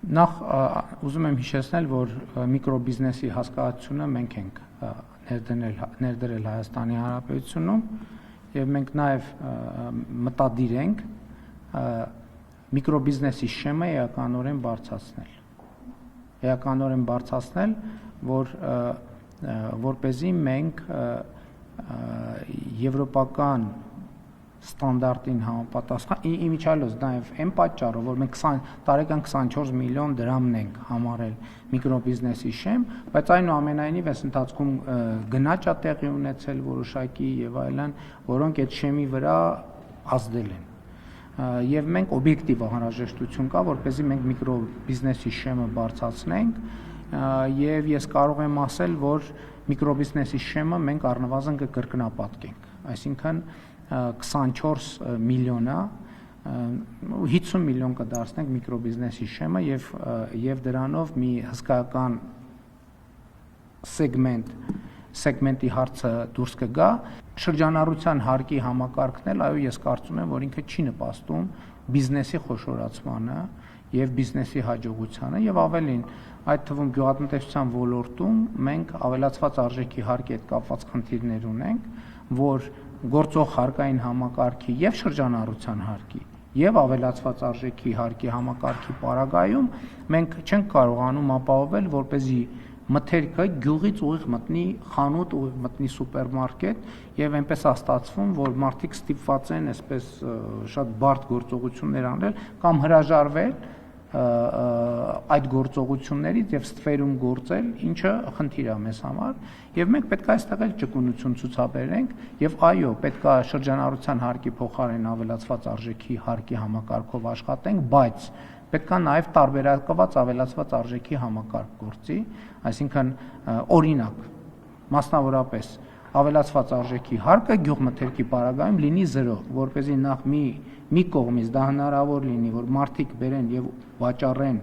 Նախ ուզում եմ հիշեցնել, որ միկրոբիզնեսի հասկացությունը մենք ենք ներդրել Հայաստանի Հանրապետությունում եւ մենք նաեւ մտադիր ենք միկրոբիզնեսի շեմը էականորեն բարձրացնել, որպեսզի մենք եվրոպական ստանդարտին համապատասխան, իմիջիալոց նաև այն պատճառով, որ մենք տարեկան 24 միլիոն դրամն ենք համարել միկրոբիզնեսի շեմ, բայց այնուամենայնիվ այս ընթացքում գնաճ է տեղի ունեցել որոշակի եւ այլն, որոնք այդ շեմի վրա ազդել են։ Եվ մենք օբյեկտիվ անհրաժեշտություն կա, որպեսզի մենք միկրոբիզնեսի շեմը բարձրացնենք, եւ ես կարող եմ ասել, որ միկրոբիզնեսի շեմը մենք առնվազն կկրկնապատկենք, այսինքն 24 միլիոնա 50 միլիոն կդարձնենք միկրոբիզնեսի շեմը եւ դրանով մի հսկայական սեգմենտի հարցը դուրս կգա շրջանառության հարկի համակարգն էլ այո ես կարծում եմ որ ինքը չի նպաստում բիզնեսի խոշորացմանը եւ բիզնեսի հաջողությանը եւ ավելին այդ թվում գյուղատնտեսության ոլորտում մենք ավելացված արժեքի հարկի հետ կապված խնդիրներ ունենք որ գործող հարկային համակարգի եւ շրջանառության հարկի եւ ավելացված արժեքի հարկի համակարգի պարագայում մենք չենք կարողանում ապահովել որպեսզի մթերքը գյուղից ուղիղ մտնի խանութ, ուղիղ մտնի սուպերմարկետ եւ այնպես է ստացվում, որ մարդիկ ստիպված են այսպես շատ բարդ գործողություններ անել կամ հրաժարվել այդ գործողություններից եւ ստվերում գործել, ինչը խնդիր է մեզ համար եւ մենք պետք է այստեղ էլ ճկունություն ցուցաբերենք եւ այո, պետք է շրջանառության հարկի փոխարեն ավելացված արժեքի հարկի համակարգով աշխատենք, բայց պետք է նաեւ տարբերակված ավելացված արժեքի համակարգ գործի, այսինքն օրինակ, մասնավորապես ավելացված արժեքի հարկը գյուղմթերքի պարագայում լինի 0, որպեսզի նախ մի կողմից դա հնարավոր լինի, որ մարդիկ բերեն եւ վաճառեն,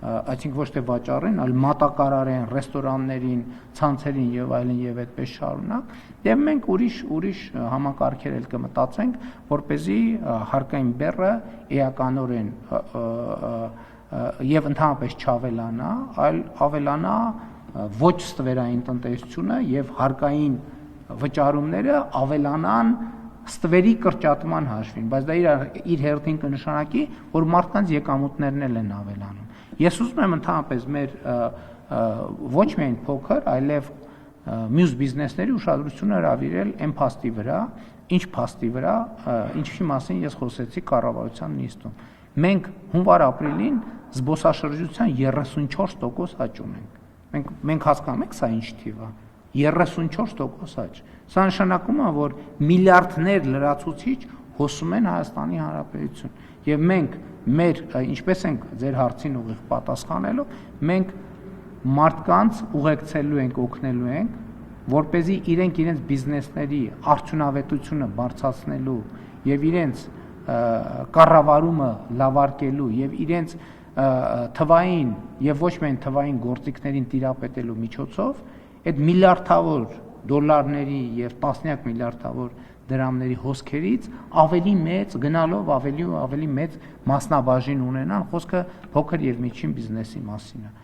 այսինքն ոչ թե վաճառեն, այլ մատակարարեն ռեստորաններին, ցանցերին եւ այլն եւ այդպես շարունակ, եւ մենք ուրիշ համակարգեր էլ կմտածենք, որպեսզի հարկային բեռը էականորեն եւ ընդհանրապես չավելանա, այլ ավելանա ոչ ստվերային տնտեսությունը եւ հարկային վճարումները ավելանան ստվերի կրճատման հաշվին, բայց դա իր հերթին կնշանակի, որ մարդկանց եկամուտներն են ավելանում։ Ես ուզում եմ ընդհանրապես մեր ոչ միայն փոքր, այլև մյուս բիզնեսների ուշադրությունը հրավիրել այն փաստի վրա, ինչ փաստի վրա, ինչի մասին ես խոսեցի կառավարության նիստում։ Մենք հունվար-ապրիլին զբոսաշրջության 34% աճ ունենք։ Մենք հասկանում ենք սա ինչ թիվ է։ 34% աճ։ Սա նշանակում է, որ միլիարդներ լրացուցիչ հոսում են Հայաստանի Հանրապետություն։ Եվ մենք ինչպես ենք ձեր հարցին ուղիղ պատասխանելով, մենք մարդկանց ուղեկցելու ենք, օգնելու ենք, որպեսզի իրենց բիզնեսների արդյունավետությունը բարձրացնելու եւ իրենց կառավարումը լավարկելու եւ իրենց թվային եւ ոչ միայն թվային գործիքներին տիրապետելու միջոցով այդ միլիարդավոր դոլարների եւ տասնյակ միլիարդավոր դրամների հոսքերից ավելի մեծ գնալով ավելի մեծ մասնաբաժին ունենան խոսքը փոքր եւ միջին բիզնեսի մասին է